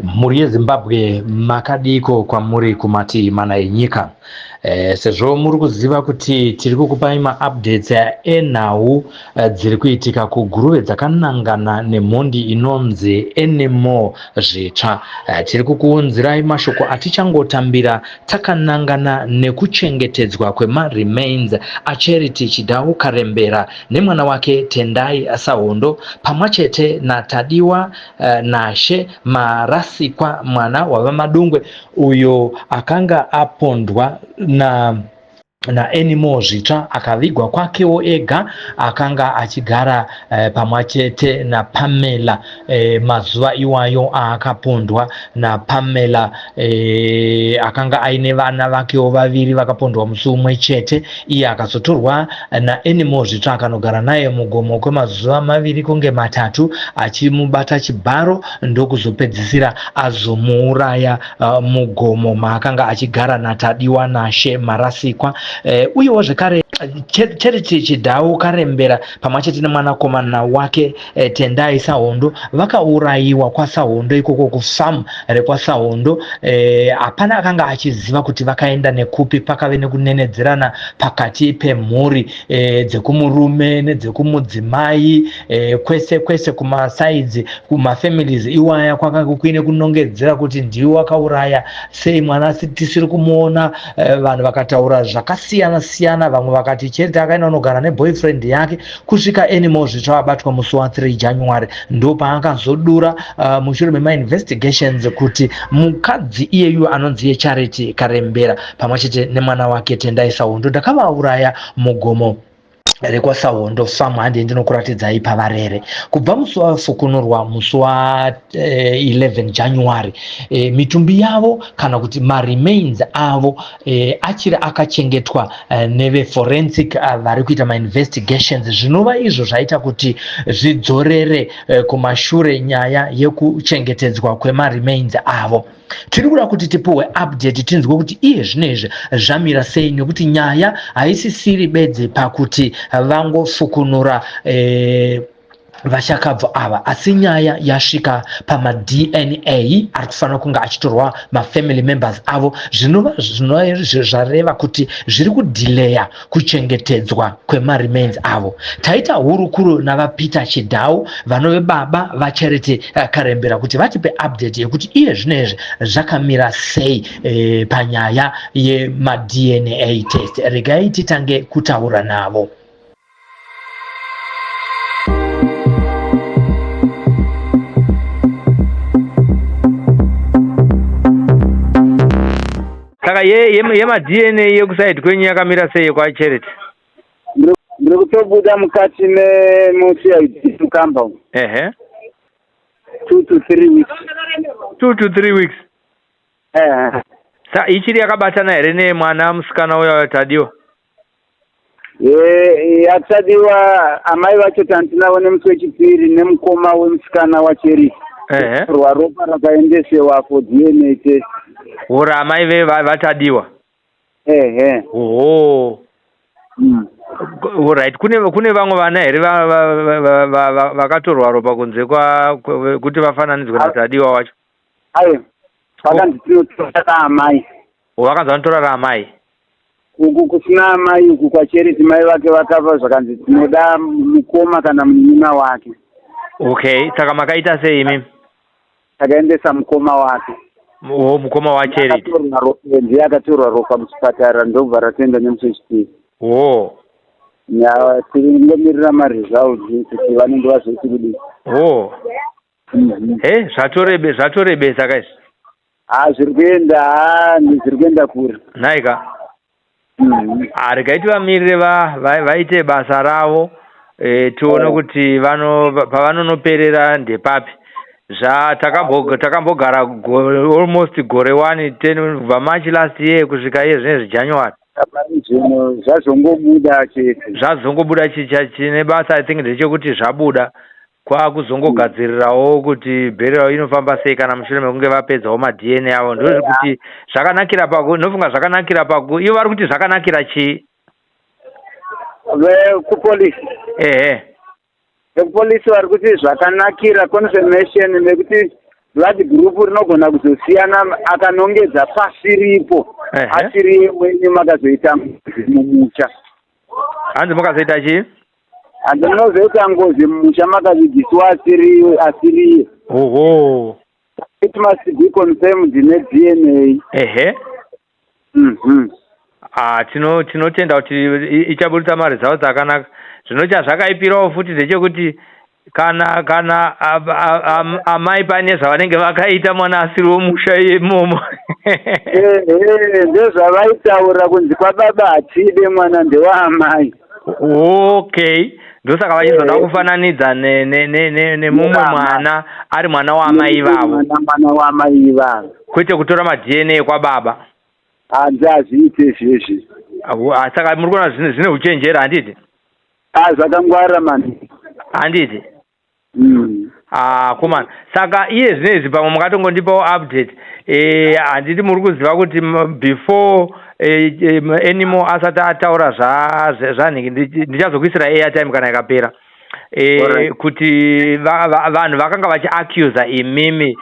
muri Zimbabwe makadiko kwa muri kumati mana enyika. Sezvo muri kuziva kuti tiri kukupai ma-updates enhau dziri kuitika kuguruve dzakanangana nemhondi inonzi NMO zvitsva. Tiri kukuunzirai mashoko atichangotambira takanangana nekuchengetedzwa kwema-remains aCharity Chidhawu karembera nemwana wake Tendayi Sahondo pamwachete naTadiwa Marasikwa mwana wavamadungwe uyo akanga apondwa na NMO zvitsva akavigwa kwakewo ega akanga achigara pamwachete naPamela mazuva iwayo akapondwa naPamela akanga aine vana vakewo vaviri vakapondwa musi umwe chete. Iye akazotorwa naNMO zvitsva akanogara naye mugomo kwemazuva maviri kunge matatu achimubata chibharo ndokuzopedzisira azomuuraya mugomo maakanga achigara naTadiwa Marasikwa. Uyewo zvekare Charity Chidhawu karembera pamwachete nemwanakomana wake Tendayi Sahondo vakaurayiwa kwaSahondo ikoko kufamu rekwaSahondo. Hapana akanga achiziva kuti vakaenda nekupi. Pakave nekunenedzerana pakati pemhuri dzekumurume nedzekumudzimai, kwese kwese kumasaidzi kumafamilies iwaya kwakanga kuine kunongedzera kuti ndiwo wakauraya sei mwana tisiri kumuona. Vanhu vakataura zvakasiyana siyana, vamwe vakati Charity akaenda kunogara neboyfriend yake kusvika NMO zvitsva abatwa musi wa3 January ndo paakazodura mushure mema-investigations kuti mukadzi iyeyu anonzi Charity karembera pamwachete nemwana wake Tendayi Sahondo ndakavauraya mugomo rekwaSahondo famu. Handi ndinokuratidzai pavarere kubva musi wafukunurwa musi wa11 January. Mitumbi yavo kana kuti ma-remains avo achiri akachengetwa neve-forensic vari kuita ma-investigations. Zvinova izvo zvaita kuti zvidzorere kumashure nyaya yekuchengetedzwa kwema-remains avo. Tiri kuda kuti tipuwe update tinzwe kuti iye zvinezvi zvamira sei, nekuti nyaya haisisiri bedzi pakuti vangofukunura vachakabva ava, asi nyaya yasvika pama-DNA ari kufanira kunge achitorwa ma-family members avo. Zvinova zvareva kuti zviri kudhileya kuchengetedzwa kwema-remains avo. Taita hurukuru navaPeter Chidhawu vanove baba vaCharity karembera kuti vatipe update yekuti iye zvinezvi zvakamira sei panyaya yema-DNA test. Regai titange kutaura navo. Saka yema-DNA yekusaidi kwenyu yakamira sei kwaCharity? Ndiri kutobuda mukati memuCID compound. 2 to 3 weeks. 2 to 3 weeks. Sa ichiri yakabatana here nemwana musikana uya Tadiwa? Yatadiwa amai vacho tandinawo nemusi wechipiri nemukoma wemusikana waCharity. Ropa rakaendesewa for DNA test. Ora amai vatadiwa? Oho. Alright, kune vamwe vana here vakatorwa ropa kunze kuti vafananidzwe naTadiwa wacho? Ayo, vakanditora amai. Vakanzi vanotora raamai? Uku kusina amai uku kwaCharity mai vake vakafa zvakanzi tinoda mukoma kana munun'una wake. Okay, saka makaita sei imi? Takaendesa mukoma wake. Mukoma waCharity? Ndiye akatorwa ropa muchipatara ndobva ratenda nemusi wechipiri. Tingomirira ma-results kuti vanenge vazoiti kudii. Zvatorebesa kaizvi? Zviri kuenda kure. Naika. Regai tivamirire vaite basa ravo tione kuti pavanonoperera ndepapi. Takambogara almost gore 1 kubva March last year kusvika iye zvinezvi January. Zvazongobuda chete. Zvazongobuda chine basa I think ndechekuti zvabuda kwakuzongogadzirirawo kuti burial inofamba sei kana mushure mekunge vapedzawo ma-DNA avo. Ndozviri kuti zvakanakira nofunga zvakanakira ivo vari kuti zvakanakira chii? Kupolisi. Vekupolisi vari kuti zvakanakira confirmation nekuti vati gurupu rinogona kuzosiyana akanongedza pasi ripo asiri wenyu makazoita mumusha. Hanzi mukazoita chii? Hanzi munozoita ngozi mumusha makavigiswa asiriye. Oho. It must be confirmed DNA. Tinotenda kuti ichaburitsa mari dzawo dzakanaka. Zvinocha zvakaipirawo futi ndechekuti kana amai pane zvavanenge vakaita mwana asiri womusha imomo. Ndezvavaitaura kunzi kwababa atide mwana ndewaamai. Okay. Ndosaka vachizoda kufananidza nemumwe mwana ari mwana waamai vavo. Mwana waamai vavo. Kwete kutora ma-DNA kwababa. Handazviite izvezvi. Saka muri kuona zvine uchenjera handiti? Zvakangwara mani. Handiti? Komana. Saka iye zvinezvi pamwe mukatongondipawo update. Handiti muri kuziva kuti before animal asati ataura zvanhingi ndichazokuisira airtime kana ikapera. Kuti vanhu vakanga vachiaccuse imimi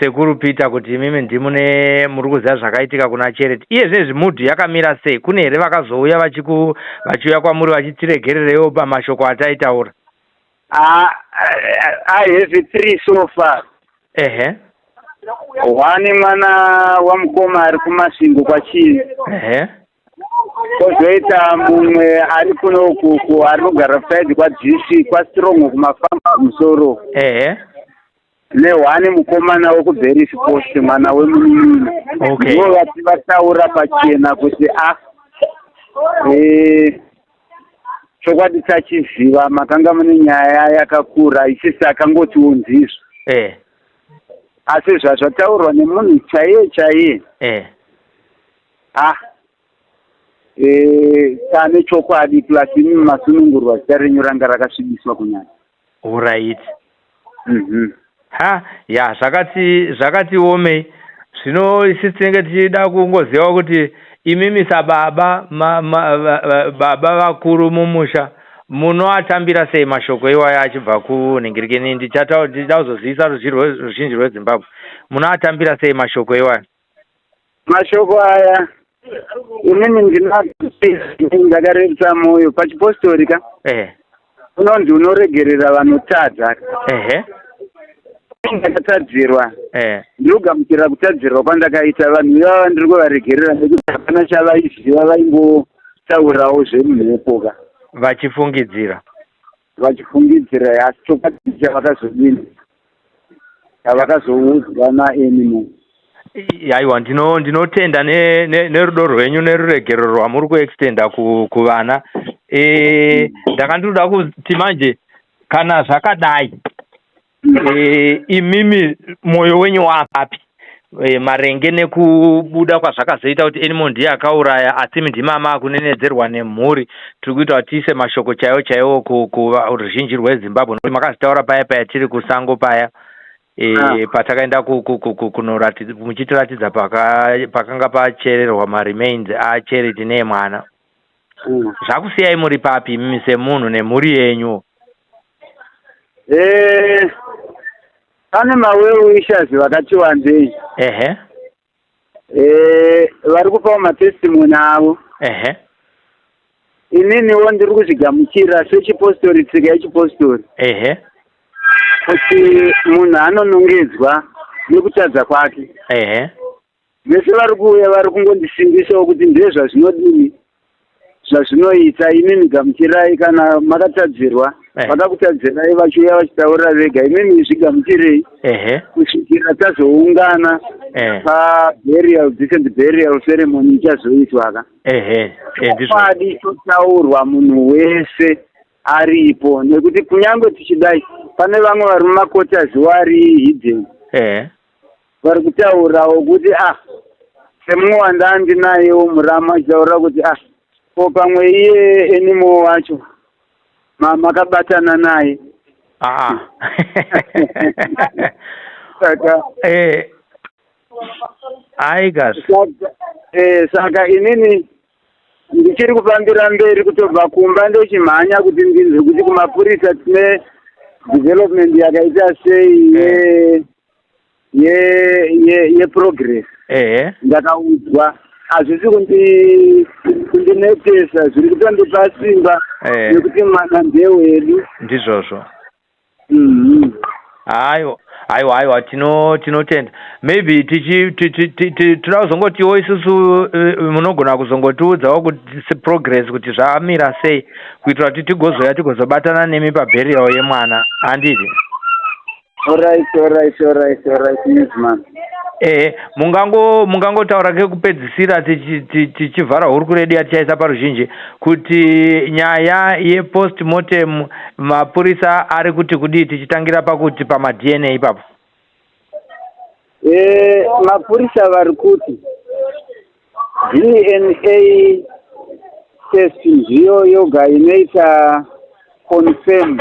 sekuru Peter kuti imimi ndimune muri kuziva zvakaitika kuna Charity. Iye zvinezvi mudhu yakamira sei? Kune here vakazouya vachiuya kwamuri vachitiregererewo pamashoko ataitaura? I have 3 so far. One mwana wamukoma ari kumasvingo kwachii. Kozoita mumwe ari kuno ukuku ari kugara side kwaDC kwaStrong kumafamba musoro. Nehwane mukomana wekuBerries Post mwana wemunun'una. Ndivo vati vataura pachena kuti chokwadi tachiziva makanga mune nyaya yakakura isisi akangotiwo ndizvo. Asi zvazvataurwa nemunhu chaiye pane chokwadi plus masunungurwa zita renyu ranga rakasvibiswa kunyanya. Alright. Zvakati omei. Zvino isi tinenge tichida kungozivawo kuti imimisa baba vakuru mumusha munoatambira sei mashoko iwaya achibva kunhingirikeni. Ndichazozivisa ruzhinji rweZimbabwe. Munoatambira sei mashoko iwaya? Mashoko aya inini ndakarevisa moyo pachipostorika. Unonzi unoregerera vanotadza. Ndakatadzirwa. Ndinogamuchira kutadzirwa kwandakaita vanhu ivava ndiri kuvaregerera nekuti hapana chavaiziva vaingotaurawo zvemhepo vachifungidzira asi chokwadi chavakazodini chavakazoudzwa naenimo. Aiwa, ndinotenda nerudo rwenyu neruregero rwamuri kuextenda kuvana. Ndakandoda kuti manje kana zvakadai imimi moyo wenyu wapapi marenge nekubuda kwazvakazoita kuti animal ndiye akauraya asi ndimama akunenedzerwa nemhuri. Tiri kuita kuti tiise mashoko chaiwo kuruzhinji rweZimbabwe nokuti makazitaura paya tiri kusango paya patakaenda muchitiratidza pakanga pachererwa maremains aCharity neemwana. Zvakusiyai muri papi imimi semunhu nemhuri yenyu? Pane maweuishazi vakati wandei. Vari kupawo matestimoni avo. Ininiwo ndiri kuzvigamuchira sechipostori, tsika yechipostori. Kuti munhu anonongedzwa nekutadza kwake. Vese vari kuuya vari kungondisimbisawo kuti ndezvazvinodini zvazvinoita. Inini gamuchirai kana makatadzirwa vakakutadzirai vachiuya vachitaurira vega. Imimi zvigamuchirei kusvikira tazoungana paburial decent burial ceremony ichazoitwa chokwadi chotaurwa munhu wese aripo, nekuti kunyange tichidai pane vamwe vari mumakotazi vari hidden vari kutaurawo kuti semumwe wandandinayewo murama achitaura kuti ko pamwe iye enimo wacho makabatana naye. Saka saka inini ndichiri kufambira mberi kutobva kumba ndochimhanya kuti ndinzwe kuti kumapurisa tine development yakaita sei progress. Ndakaudzwa hazvisi kundinetesa, zviri kutondipa simba nekuti mwana ndewedu. Ndizvozvo. Aiwa tinotenda. Maybe toda kuzongotiwo isusu munogona kuzongotiudzawo kuti progress kuti zvamira sei kuitira kuti tigozoya tigozobatana nemi paburial yemwana. Handiti? Alright, yes man. Mungangotaura kekupedzisira tichivhara hurikuredu yatichaisa paruzhinji kuti nyaya yepostmortem mapurisa ari kuti kudii, tichitangira pakuti pama-DNA ipapo? Mapurisa vari kuti DNA test ndiyo yoga inoita confirm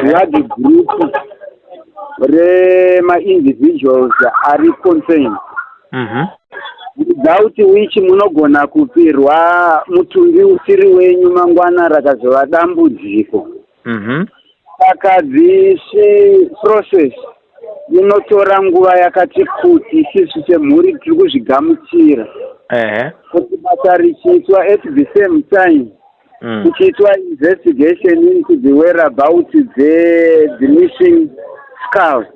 blood group rema-individuals ari concerned. Without which munogona kupirwa mutumbi usiri wenyu mangwana rakazova dambudziko. Saka dzisi process inotora nguva yakati kuti isusu semhuri tiri kuzvigamuchira. Kuti basa richiitwa at the same time kuchiitwa investigation into the whereabouts the missing skulls.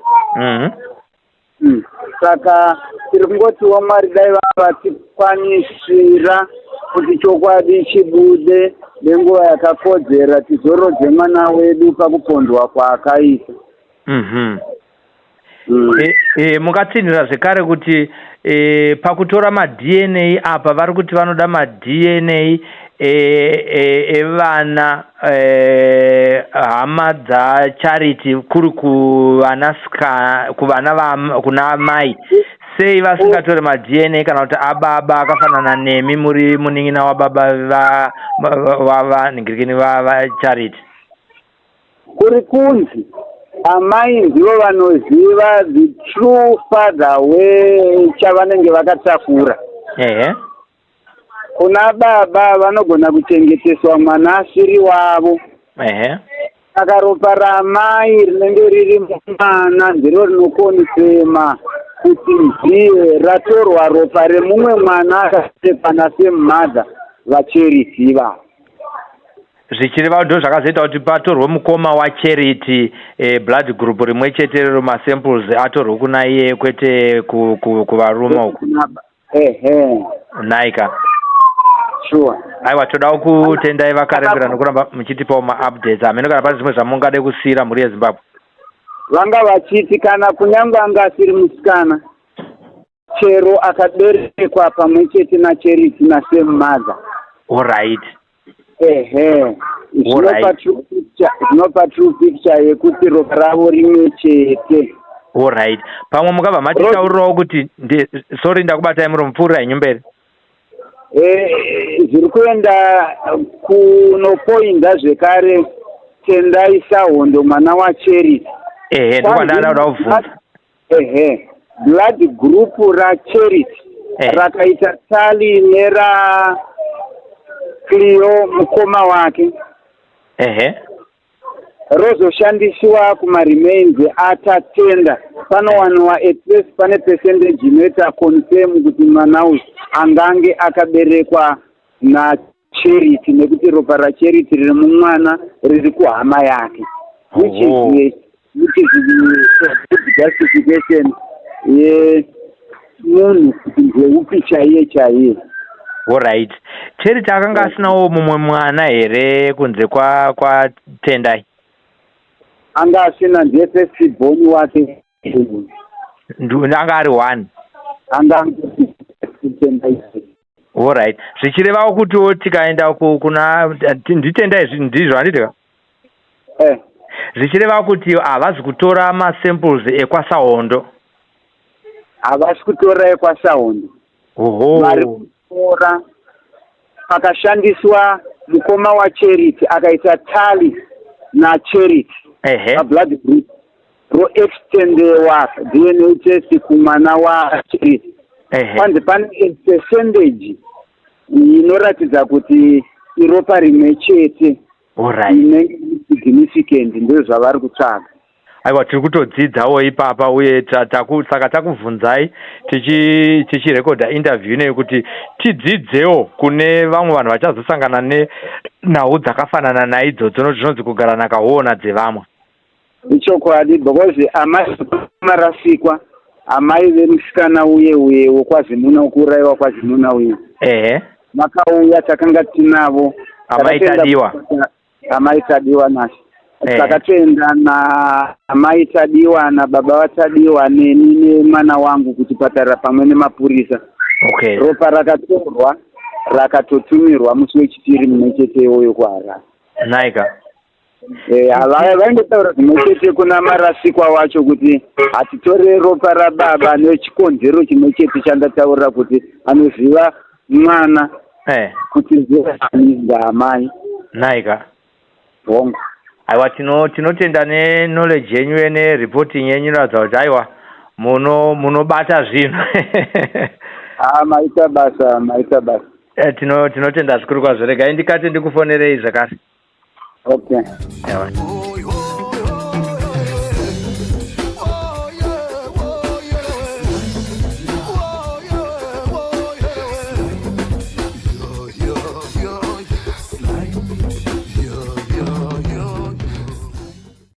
Saka tiri kungotiwo Mwari dai vatikwanisira kuti chokwadi chibude nenguva yakakodzera tizorodze mwana wedu pakupondwa kwaakaita. Mukatsinhira zvekare kuti pakutora ma-DNA apa vari kuti vanoda ma-DNA evana hama dzaCharity kuri kuna mai. Sei vasingatori ma-DNA kana kuti ababa akafanana nemi muri muning'ina wababa vanhingirikini vaCharity? Kuri kunzi amai ndivo vanoziva the true father wechavanenge vakatakura. Kuna baba vanogona kuchengeteswa mwana asiri wavo. Saka ropa ramai rinenge riri mumwana ndiro rinokonifema kuti ndiye ratorwa ropa remumwe mwana akatekana semumada vaCharity ivavo. Zvichireva ndo zvakazoita kuti patorwe mukoma waCharity blood group rimwe chete masamples atorwe kuna iye kwete kuvarume uku. Naika. Sure. Aiwa, todawo kutendai vakarembera nokuramba muchitipawo ma-updates. Hameno kana pane zvimwe zvamungade kusiyira mhuri yeZimbabwe? Vanga vachiti kana kunyangwe anga asiri musikana chero akaberekwa pamwe chete naCharity nasemumada. Alright. Zvinopa true picture yekuti ropa ravo rimwe chete. Alright. Pamwe mukabva matitaurirawo kuti sorry ndakubatai muri mupfuura inyumberi. Zviri kuenda kunopoinda zvekare Tendayi Sahondo mwana waCharity. Ndokwandanoda kubvunza. Blood group raCharity rakaita tali nera Clio mukoma wake. Rozoshandisiwa kuma-remains atatenda. Panowanwa at least pane percentage inoita confirm kuti mwana uyu angange akaberekwa naCharity nekuti ropa raCharity riri mumwana riri kuhama yake. Which is justification yemunhu kuti ndeupi chaiye. Alright. Charity akanga asinawo mumwe mwana here kunze kwa anga asina ndiye first born wake. Anga ari one. Anga Tendayi. Alright. Zvichirevawo kutiwo tikaenda kuna nditendayi ndizvo handiti? Zvichireva kuti havazi kutora masamples ekwaSahondo. Havasi kutora ekwaSahondo. Vari kutora pakashandiswa mukoma waCharity akaita tali naCharity. Blood group roextendewa DNA test kumwana waCharity. Panze pane percentage inoratidza kuti iropa rimwe chete. Inenge significant ndizvo zvavari kutsvaga. aiwa tiri kutodzidzawo ipapa uye saka takubvunzai tichirekodha interview ineyi kuti tidzidzewo kune vamwe vanhu vachazosangana nenhau dzakafanana naidzodzo zvinonzi kugara nakaona dzevamwe. Ichokwadi because Amisa Marasikwa amai vemusikana uye wokwazimuna wokuurayiwa kwazimuna uye makauya takanga tinavo amai Tadiwa nacho takatoenda amai Tadiwa nababa vaTadiwa neni nemwana wangu kuchipatara pamwe nemapurisa. Ropa rakatorwa rakatotumirwa musi wechipiri mumwe chete iwoyo kuHarare. Naika vaingotaura zvimwe chete kuna Marasikwa wacho kuti hatitore ropa rababa nechikonzero chimwe chete chandataurira kuti anoziva mwana kuti ndeamai. Naika hongu aiwa tinotenda neknowledge yenyu nereporting yenyu inoratidza kuti aiwa munobata zvinhu. maita basa tinotenda zvikuru kwazvo. Regai ndikati ndikufonerei zvakare. Okay. Yeah.